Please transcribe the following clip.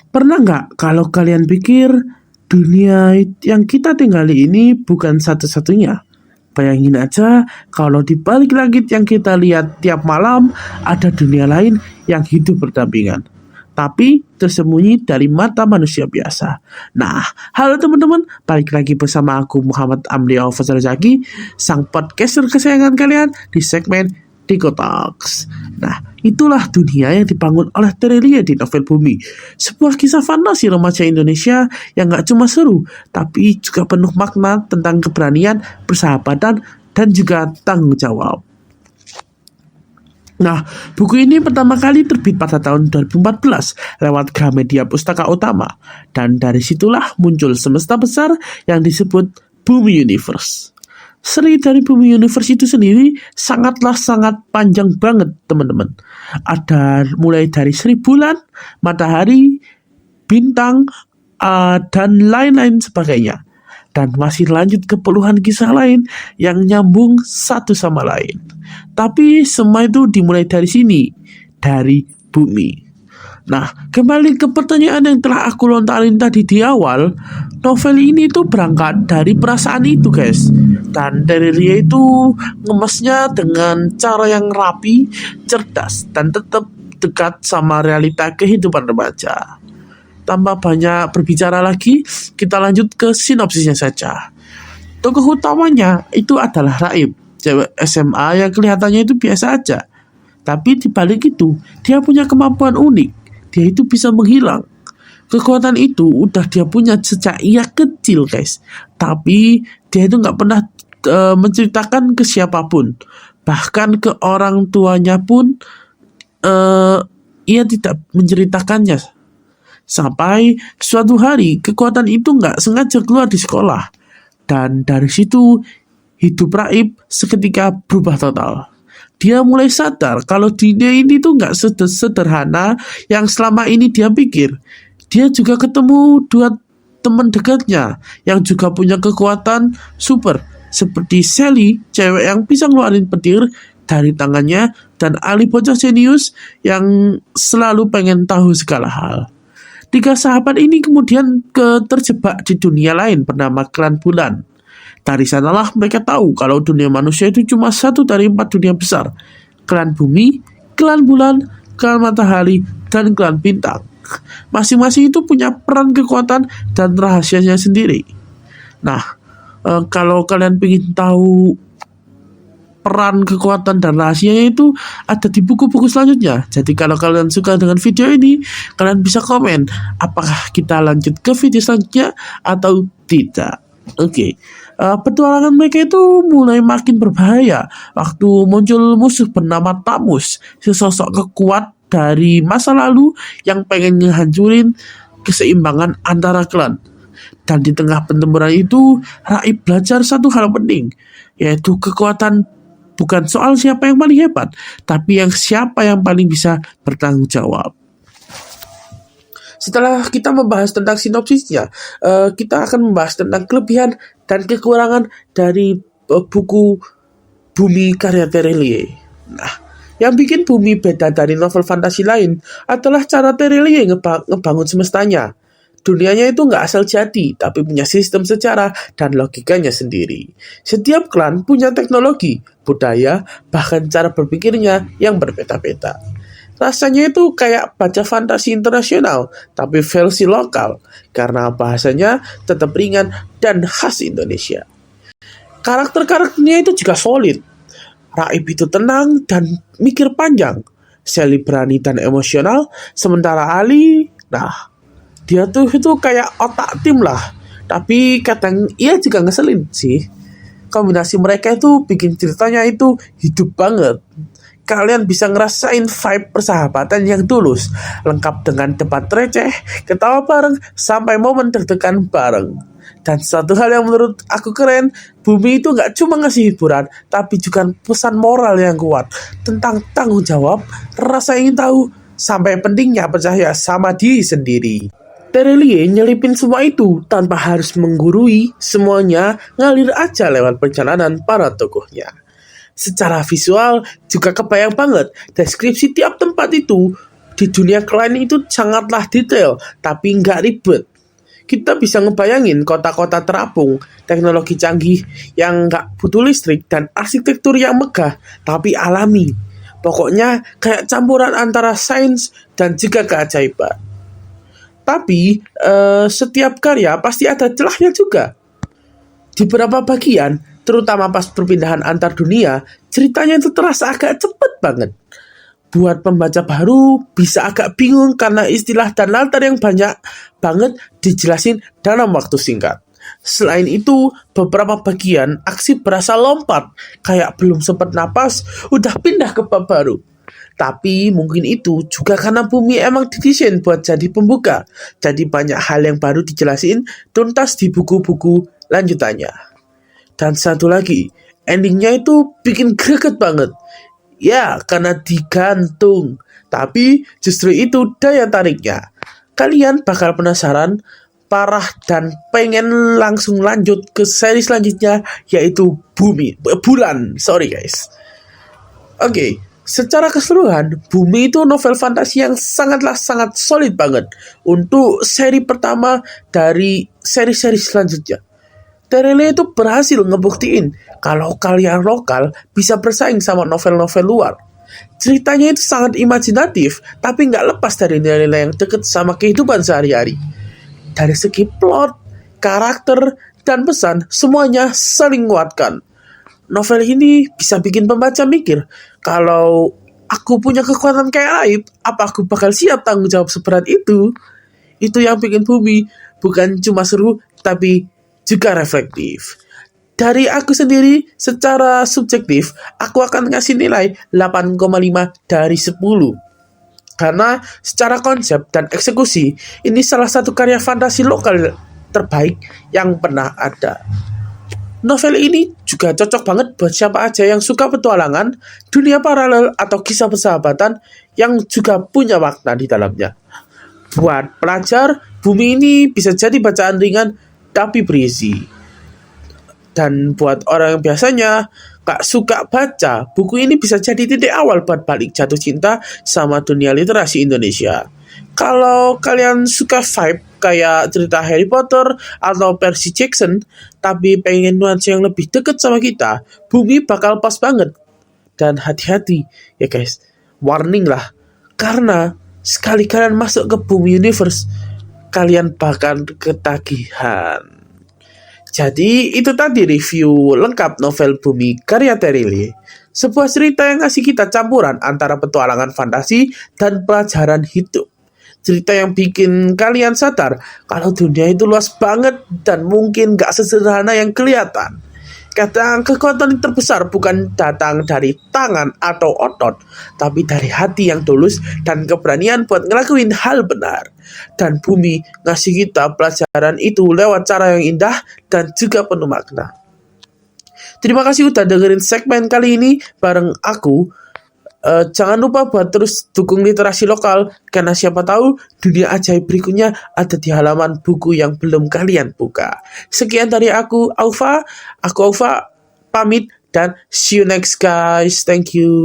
Pernah nggak kalau kalian pikir dunia yang kita tinggali ini bukan satu-satunya? Bayangin aja kalau di balik langit yang kita lihat tiap malam ada dunia lain yang hidup berdampingan, tapi tersembunyi dari mata manusia biasa. Nah, halo teman-teman, balik lagi bersama aku Muhammad Amri Al-Fazal Zaki, sang podcaster kesayangan kalian di segmen Diko Talks. Nah, itulah dunia yang dibangun oleh Terelie di novel Bumi. Sebuah kisah fantasi remaja Indonesia yang gak cuma seru, tapi juga penuh makna tentang keberanian, persahabatan, dan juga tanggung jawab. Nah, buku ini pertama kali terbit pada tahun 2014 lewat Gramedia Pustaka Utama. Dan dari situlah muncul semesta besar yang disebut Bumi Universe. Seri dari Bumi Universe itu sendiri sangat panjang banget teman-teman. Ada mulai dari seri bulan, matahari, bintang, dan lain-lain sebagainya. Dan masih lanjut ke puluhan kisah lain yang nyambung satu sama lain. Tapi semua itu dimulai dari sini, dari bumi. Nah, kembali ke pertanyaan yang telah aku lontarin tadi di awal, novel ini tuh berangkat dari perasaan itu guys. Dan Terelie itu ngemesnya dengan cara yang rapi, cerdas, dan tetap dekat sama realita kehidupan remaja. Tanpa banyak berbicara lagi, kita lanjut ke sinopsisnya saja. Tokoh utamanya itu adalah Raib, cewek SMA yang kelihatannya itu biasa aja. Tapi di balik itu, dia punya kemampuan unik. Dia itu bisa menghilang. Kekuatan itu udah dia punya sejak ia kecil guys. Tapi dia itu gak pernah menceritakan ke siapapun. Bahkan ke orang tuanya pun ia tidak menceritakannya. Sampai suatu hari kekuatan itu gak sengaja keluar di sekolah. Dan dari situ hidup Raib seketika berubah total. Dia mulai sadar kalau dunia ini tuh gak sederhana yang selama ini dia pikir. Dia juga ketemu dua teman dekatnya yang juga punya kekuatan super. Seperti Sally, cewek yang bisa ngeluarin petir dari tangannya, dan Ali bocah jenius yang selalu pengen tahu segala hal. Tiga sahabat ini kemudian terjebak di dunia lain bernama Klan Bulan. Dari sanalah mereka tahu kalau dunia manusia itu cuma satu dari 4 dunia besar. Klan Bumi, Klan Bulan, Klan Matahari, dan Klan Bintang. Masing-masing itu punya peran, kekuatan, dan rahasianya sendiri. Nah, kalau kalian ingin tahu peran, kekuatan, dan rahasianya itu ada di buku-buku selanjutnya. Jadi kalau kalian suka dengan video ini, kalian bisa komen apakah kita lanjut ke video selanjutnya atau tidak. Oke. Petualangan mereka itu mulai makin berbahaya waktu muncul musuh bernama Tamus, sesosok kekuat dari masa lalu yang pengen ngehancurin keseimbangan antara klan. Dan di tengah pertempuran itu, Raib belajar satu hal penting, yaitu kekuatan bukan soal siapa yang paling hebat, tapi siapa yang paling bisa bertanggung jawab. Setelah kita membahas tentang sinopsisnya, kita akan membahas tentang kelebihan dan kekurangan dari buku Bumi karya Terelie. Nah, yang bikin Bumi beda dari novel fantasi lain adalah cara Terelie ngebangun semestanya. Dunianya itu nggak asal jadi, tapi punya sistem sejarah dan logikanya sendiri. Setiap klan punya teknologi, budaya, bahkan cara berpikirnya yang berbeda-beda. Rasanya itu kayak baca fantasi internasional, tapi versi lokal, karena bahasanya tetap ringan dan khas Indonesia. Karakter-karakternya itu juga solid. Raib itu tenang dan mikir panjang. Sally berani dan emosional, sementara Ali, dia tuh itu kayak otak tim lah. Tapi kadang ia juga ngeselin sih. Kombinasi mereka itu bikin ceritanya itu hidup banget. Kalian bisa ngerasain vibe persahabatan yang tulus, lengkap dengan debat receh, ketawa bareng, sampai momen deg-degan bareng. Dan satu hal yang menurut aku keren, Bumi itu gak cuma ngasih hiburan, tapi juga pesan moral yang kuat tentang tanggung jawab, rasa ingin tahu, sampai pentingnya percaya sama diri sendiri. Terelie nyelipin semua itu tanpa harus menggurui, semuanya ngalir aja lewat perjalanan para tokohnya. Secara visual juga kebayang banget deskripsi tiap tempat itu di dunia klien itu sangatlah detail, tapi nggak ribet. Kita bisa ngebayangin kota-kota terapung, teknologi canggih yang nggak butuh listrik, dan arsitektur yang megah, tapi alami. Pokoknya kayak campuran antara sains dan juga keajaiban. Tapi setiap karya pasti ada celahnya juga. Di beberapa bagian, terutama pas perpindahan antar dunia, ceritanya itu terasa agak cepet banget. Buat pembaca baru bisa agak bingung karena istilah dan latar yang banyak banget dijelasin dalam waktu singkat. Selain itu, beberapa bagian aksi berasa lompat, kayak belum sempat napas, udah pindah ke bab baru. Tapi mungkin itu juga karena bumi emang didesain buat jadi pembuka. Jadi banyak hal yang baru dijelasin tuntas di buku-buku lanjutannya. Dan satu lagi, endingnya itu bikin greget banget. Ya, karena digantung. Tapi justru itu daya tariknya. Kalian bakal penasaran, parah, dan pengen langsung lanjut ke seri selanjutnya, yaitu Bulan. Sorry guys. Oke, secara keseluruhan, Bumi itu novel fantasi yang sangat solid banget untuk seri pertama dari seri-seri selanjutnya. Terelie itu berhasil ngebuktiin kalau kalian lokal bisa bersaing sama novel-novel luar. Ceritanya itu sangat imajinatif, tapi nggak lepas dari nilai-nilai yang deket sama kehidupan sehari-hari. Dari segi plot, karakter, dan pesan, semuanya saling menguatkan. Novel ini bisa bikin pembaca mikir, kalau aku punya kekuatan kayak Aib, apa aku bakal siap tanggung jawab seberat itu? Itu yang bikin Bumi bukan cuma seru, tapi juga reflektif. Dari aku sendiri, secara subjektif, aku akan ngasih nilai 8,5 dari 10. Karena secara konsep dan eksekusi, ini salah satu karya fantasi lokal terbaik yang pernah ada. Novel ini juga cocok banget buat siapa aja yang suka petualangan, dunia paralel, atau kisah persahabatan yang juga punya makna di dalamnya. Buat pelajar, Bumi ini bisa jadi bacaan ringan tapi berisi. Dan buat orang yang biasanya gak suka baca, buku ini bisa jadi titik awal buat balik jatuh cinta sama dunia literasi Indonesia. Kalau kalian suka vibe kayak cerita Harry Potter atau Percy Jackson, tapi pengen nuansa yang lebih deket sama kita, Bumi bakal pas banget. Dan hati-hati ya guys, warning lah, karena sekali kalian masuk ke Bumi Universe, kalian bakal ketagihan. Jadi itu tadi review lengkap novel Bumi karya Terelie. Sebuah cerita yang ngasih kita campuran antara petualangan fantasi dan pelajaran hidup. Cerita yang bikin kalian sadar kalau dunia itu luas banget dan mungkin gak sesederhana yang kelihatan. Kadang kekuatan terbesar bukan datang dari tangan atau otot, tapi dari hati yang tulus dan keberanian buat ngelakuin hal benar. Dan Bumi ngasih kita pelajaran itu lewat cara yang indah dan juga penuh makna. Terima kasih udah dengerin segmen kali ini bareng aku. Jangan lupa buat terus dukung literasi lokal, karena siapa tahu dunia ajaib berikutnya ada di halaman buku yang belum kalian buka. Sekian dari aku Aufa pamit dan see you next guys. Thank you.